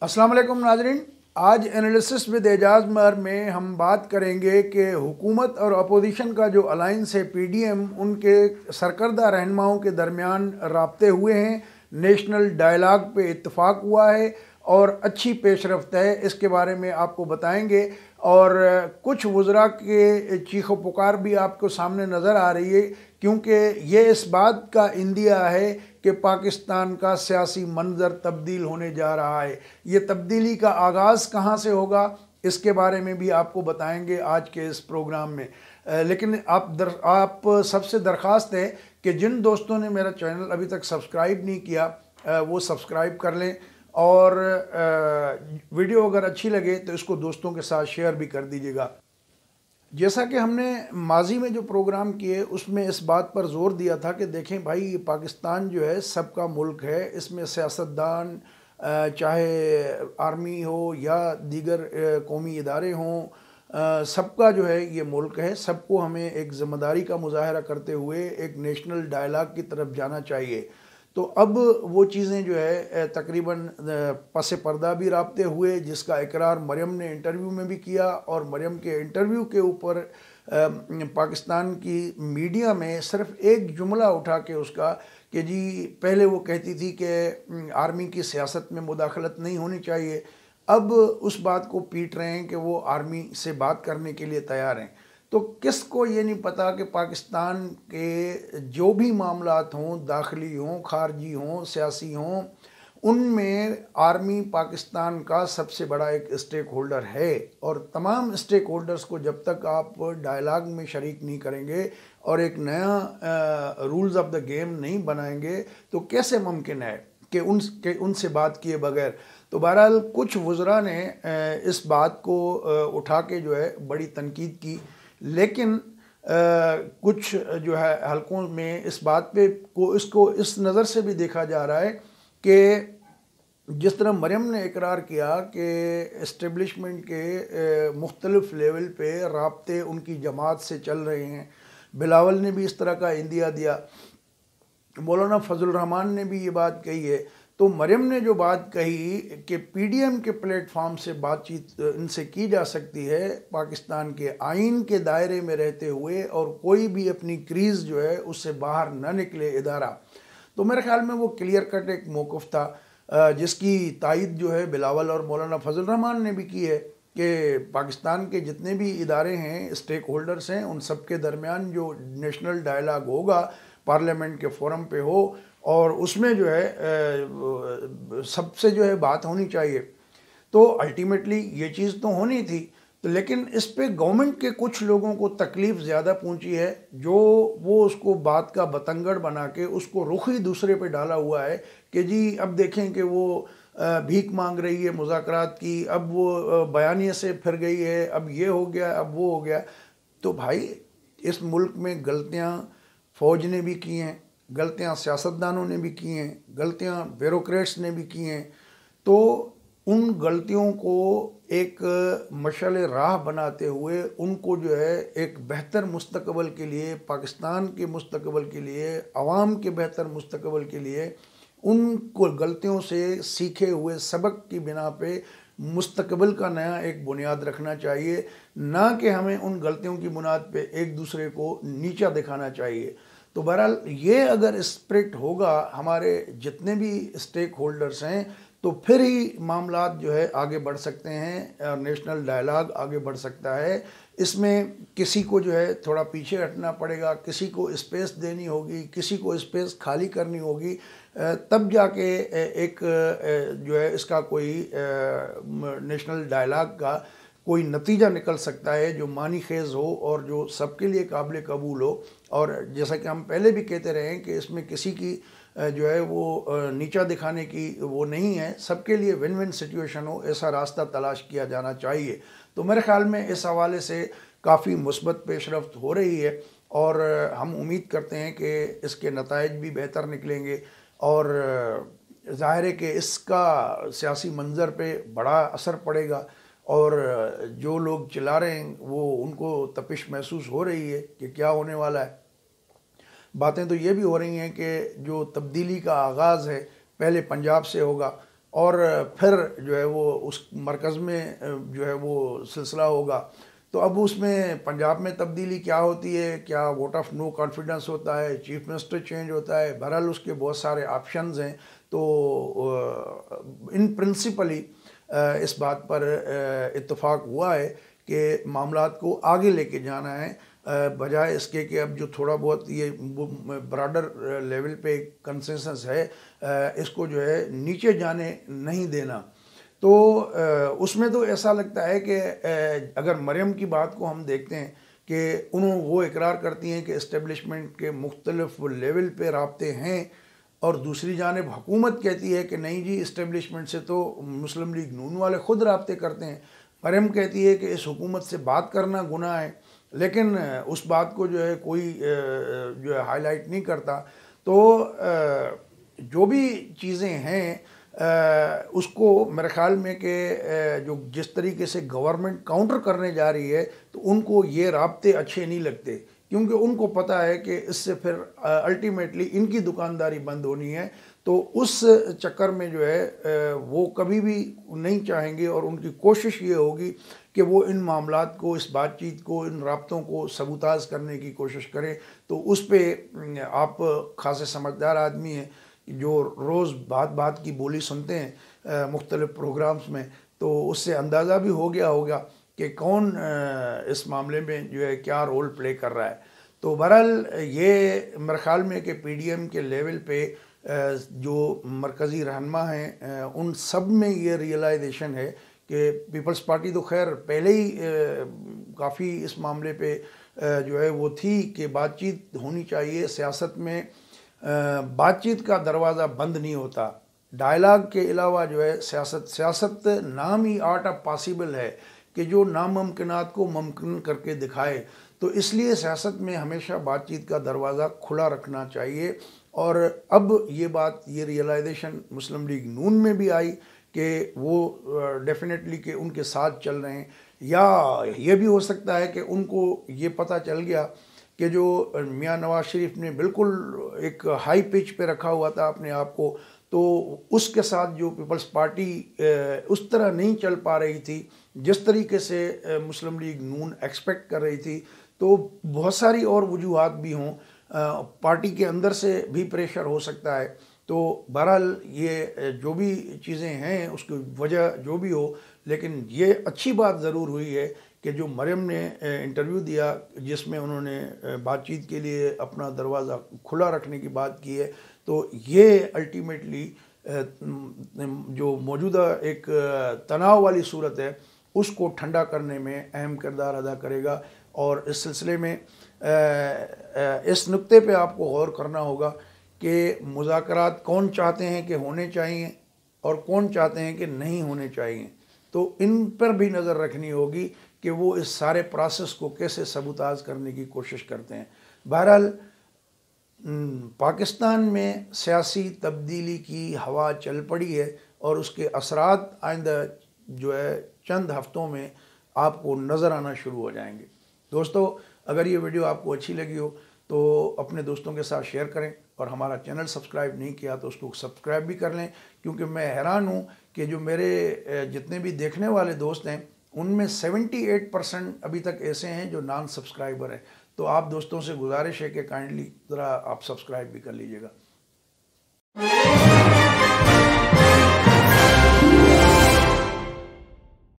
अस्सलाम वालेकुम नाजरीन। आज एनालिसिस विद एजाज मर में हम बात करेंगे कि हुकूमत और अपोजिशन का जो अलाइंस है पीडीएम, उनके सरकर्दा रहनुमाओं के दरमियान राब्ते हुए हैं, नेशनल डायलाग पे इत्तफाक हुआ है और अच्छी पेशरफ्त है। इसके बारे में आपको बताएंगे और कुछ वज़रा के चीखो पुकार भी आपको सामने नज़र आ रही है, क्योंकि ये इस बात का इंदिया है कि पाकिस्तान का सियासी मंजर तब्दील होने जा रहा है। ये तब्दीली का आगाज़ कहाँ से होगा, इसके बारे में भी आपको बताएंगे आज के इस प्रोग्राम में। लेकिन आप सबसे दरख्वास्त है कि जिन दोस्तों ने मेरा चैनल अभी तक सब्सक्राइब नहीं किया वो सब्सक्राइब कर लें और वीडियो अगर अच्छी लगे तो इसको दोस्तों के साथ शेयर भी कर दीजिएगा। जैसा कि हमने माजी में जो प्रोग्राम किए उसमें इस बात पर ज़ोर दिया था कि देखें भाई, ये पाकिस्तान जो है सबका मुल्क है, इसमें सियासतदान चाहे आर्मी हो या दीगर कौमी इदारे हों, सबका जो है ये मुल्क है। सबको हमें एक ज़िम्मेदारी का मुजाहरा करते हुए एक नेशनल डायलाग की तरफ जाना चाहिए। तो अब वो चीज़ें जो है तकरीबन पस पर्दा भी राब्ते हुए, जिसका इकरार मरियम ने इंटरव्यू में भी किया और मरियम के इंटरव्यू के ऊपर पाकिस्तान की मीडिया में सिर्फ एक जुमला उठा के उसका कि जी पहले वो कहती थी कि आर्मी की सियासत में मुदाखलत नहीं होनी चाहिए, अब उस बात को पीट रहे हैं कि वो आर्मी से बात करने के लिए तैयार हैं। तो किस को ये नहीं पता कि पाकिस्तान के जो भी मामलात हों, दाखिली हों, खारजी हों, सियासी हों, उनमें आर्मी पाकिस्तान का सबसे बड़ा एक स्टेक होल्डर है। और तमाम स्टेक होल्डर्स को जब तक आप डायलाग में शरीक नहीं करेंगे और एक नया रूल्स ऑफ द गेम नहीं बनाएंगे तो कैसे मुमकिन है कि उनसे बात किए बगैर। तो बहरहाल कुछ वज़रा ने इस बात को उठा के जो है बड़ी तनकीद की, लेकिन कुछ जो है हलकों में इस बात पे इसको इस नज़र से भी देखा जा रहा है कि जिस तरह मरियम ने इकरार किया कि इस्टेब्लिशमेंट के मुख्तलिफ लेवल पे राब्ते उनकी जमात से चल रहे हैं, बिलावल ने भी इस तरह का इंदिया दिया, मौलाना फजल रहमान ने भी ये बात कही है। तो मरियम ने जो बात कही कि पीडीएम के प्लेटफॉर्म से बातचीत इनसे की जा सकती है पाकिस्तान के आइन के दायरे में रहते हुए और कोई भी अपनी क्रीज़ जो है उससे बाहर न निकले इदारा, तो मेरे ख्याल में वो क्लियर कट एक मौक़िफ़ था जिसकी तायद जो है बिलावल और मौलाना फजल रहमान ने भी की है कि पाकिस्तान के जितने भी इदारे हैं, स्टेक होल्डर्स हैं, उन सब के दरमियान जो नेशनल डायलाग होगा पार्लियामेंट के फोरम पे हो और उसमें जो है सबसे जो है बात होनी चाहिए। तो अल्टीमेटली ये चीज़ तो होनी थी, तो लेकिन इस पे गवर्नमेंट के कुछ लोगों को तकलीफ़ ज़्यादा पहुंची है, जो वो उसको बात का बतंगड़ बना के उसको रुख ही दूसरे पे डाला हुआ है कि जी अब देखें कि वो भीख मांग रही है मुज़ाकरात की, अब वो बयानिए से फिर गई है, अब ये हो गया, अब वो हो गया। तो भाई इस मुल्क में गलतियाँ फ़ौज ने भी की हैं, गलतियाँ सियासतदानों ने भी की हैं, गलतियाँ ब्यूरोक्रेट्स ने भी की हैं। तो उन गलतियों को एक मशाल राह बनाते हुए उनको जो है एक बेहतर मुस्तकबल के लिए, पाकिस्तान के मुस्तकबल के लिए, आवाम के बेहतर मुस्तकबल के लिए उनको गलतियों से सीखे हुए सबक की बिना पे मुस्तकबिल का नया एक बुनियाद रखना चाहिए, ना कि हमें उन गलतियों की बुनियाद पे एक दूसरे को नीचा दिखाना चाहिए। तो बहरहाल ये अगर स्प्रिट होगा हमारे जितने भी स्टेक होल्डर्स हैं तो फिर ही मामलात जो है आगे बढ़ सकते हैं और नेशनल डायलाग आगे बढ़ सकता है। इसमें किसी को जो है थोड़ा पीछे हटना पड़ेगा, किसी को स्पेस देनी होगी, किसी को स्पेस खाली करनी होगी, तब जाके एक जो है इसका कोई नेशनल डायलाग का कोई नतीजा निकल सकता है जो मानी खेज़ हो और जो सबके लिए काबिल कबूल हो। और जैसा कि हम पहले भी कहते रहे हैं कि इसमें किसी की जो है वो नीचा दिखाने की वो नहीं है, सबके लिए विन विन सिचुएशन हो, ऐसा रास्ता तलाश किया जाना चाहिए। तो मेरे ख़्याल में इस हवाले से काफ़ी मुस्बत पेशरफ्त हो रही है और हम उम्मीद करते हैं कि इसके नताइज भी बेहतर निकलेंगे और ज़ाहिर है कि इसका सियासी मंज़र पे बड़ा असर पड़ेगा और जो लोग चिल्ला रहे हैं वो उनको तपिश महसूस हो रही है कि क्या होने वाला है। बातें तो ये भी हो रही हैं कि जो तब्दीली का आगाज़ है पहले पंजाब से होगा, اور پھر جو ہے وہ اس مرکز میں جو ہے وہ سلسلہ ہوگا. تو اب اس میں پنجاب میں تبدیلی کیا ہوتی ہے, کیا ووٹ آف نو کانفیڈنس ہوتا ہے, چیف منسٹر چینج ہوتا ہے, بہرحال اس کے بہت سارے آپشنز ہیں. تو ان پرنسپلی اس بات پر اتفاق ہوا ہے کہ معاملات کو آگے لے کے جانا ہے, بجائے اس کے کہ اب جو تھوڑا بہت یہ براڈر لیول پہ کنسنسس ہے اس کو جو ہے نیچے جانے نہیں دینا. تو اس میں تو ایسا لگتا ہے کہ اگر مریم کی بات کو ہم دیکھتے ہیں کہ وہ اقرار کرتی ہیں کہ اسٹیبلشمنٹ کے مختلف لیول پہ رابطے ہیں, اور دوسری جانب حکومت کہتی ہے کہ نہیں جی اسٹیبلشمنٹ سے تو مسلم لیگ نون والے خود رابطے کرتے ہیں. مریم کہتی ہے کہ اس حکومت سے بات کرنا گناہ ہے, لیکن اس بات کو جو ہے کوئی جو ہے ہائی لائٹ نہیں کرتا. تو جو بھی چیزیں ہیں اس کو میرے خیال میں کہ جو جس طریقے سے گورنمنٹ کاؤنٹر کرنے جا رہی ہے تو ان کو یہ رابطے اچھے نہیں لگتے, کیونکہ ان کو پتہ ہے کہ اس سے پھر الٹیمیٹلی ان کی دکانداری بند ہونی ہے. تو اس چکر میں جو ہے وہ کبھی بھی نہیں چاہیں گے, اور ان کی کوشش یہ ہوگی کہ وہ ان معاملات کو, اس بات چیت کو, ان رابطوں کو سبوتاژ کرنے کی کوشش کریں. تو اس پہ آپ خاصے سمجھدار آدمی ہیں جو روز بات بات کی بولی سنتے ہیں مختلف پروگرامز میں, تو اس سے اندازہ بھی ہو گیا ہوگا کہ کون اس معاملے میں جو ہے کیا رول پلے کر رہا ہے. تو بہرحال یہ میرے خیال میں کہ پی ڈی ایم کے لیول پہ جو مرکزی رہنما ہیں ان سب میں یہ ریئلائزیشن ہے کہ پیپلز پارٹی تو خیر پہلے ہی کافی اس معاملے پہ جو ہے وہ تھی کہ بات چیت ہونی چاہیے. سیاست میں بات چیت کا دروازہ بند نہیں ہوتا, ڈائلاگ کے علاوہ جو ہے سیاست نام ہی آرٹ آف پاسبل ہے کہ جو ناممکنات کو ممکن کر کے دکھائے. تو اس لیے سیاست میں ہمیشہ بات چیت کا دروازہ کھلا رکھنا چاہیے. اور اب یہ ریئلائزیشن مسلم لیگ نون میں بھی آئی کہ وہ ڈیفینیٹلی کہ ان کے ساتھ چل رہے ہیں, یا یہ بھی ہو سکتا ہے کہ ان کو یہ پتہ چل گیا کہ جو میاں نواز شریف نے بالکل ایک ہائی پچ پہ رکھا ہوا تھا اپنے آپ کو, تو اس کے ساتھ جو پیپلز پارٹی اس طرح نہیں چل پا رہی تھی جس طریقے سے مسلم لیگ نون ایکسپیکٹ کر رہی تھی. تو بہت ساری اور وجوہات بھی ہوں, پارٹی کے اندر سے بھی پریشر ہو سکتا ہے. تو بہرحال یہ جو بھی چیزیں ہیں اس کی وجہ جو بھی ہو, لیکن یہ اچھی بات ضرور ہوئی ہے کہ جو مریم نے انٹرویو دیا جس میں انہوں نے بات چیت کے لیے اپنا دروازہ کھلا رکھنے کی بات کی ہے, تو یہ الٹیمیٹلی جو موجودہ ایک تناؤ والی صورت ہے اس کو ٹھنڈا کرنے میں اہم کردار ادا کرے گا. اور اس سلسلے میں اس نقطے پہ آپ کو غور کرنا ہوگا کہ مذاکرات کون چاہتے ہیں کہ ہونے چاہیے اور کون چاہتے ہیں کہ نہیں ہونے چاہیے. تو ان پر بھی نظر رکھنی ہوگی کہ وہ اس سارے پروسیس کو کیسے سبوتاژ کرنے کی کوشش کرتے ہیں. بہرحال پاکستان میں سیاسی تبدیلی کی ہوا چل پڑی ہے, اور اس کے اثرات آئندہ جو ہے چند ہفتوں میں آپ کو نظر آنا شروع ہو جائیں گے. دوستو, اگر یہ ویڈیو آپ کو اچھی لگی ہو تو اپنے دوستوں کے ساتھ شیئر کریں, اور ہمارا چینل سبسکرائب نہیں کیا تو اس کو سبسکرائب بھی کر لیں, کیونکہ میں حیران ہوں کہ جو میرے جتنے بھی دیکھنے والے دوست ہیں ان میں 78% ابھی تک ایسے ہیں جو نان سبسکرائبر ہیں. تو آپ دوستوں سے گزارش ہے کہ کائنڈلی ذرا آپ سبسکرائب بھی کر لیجئے گا.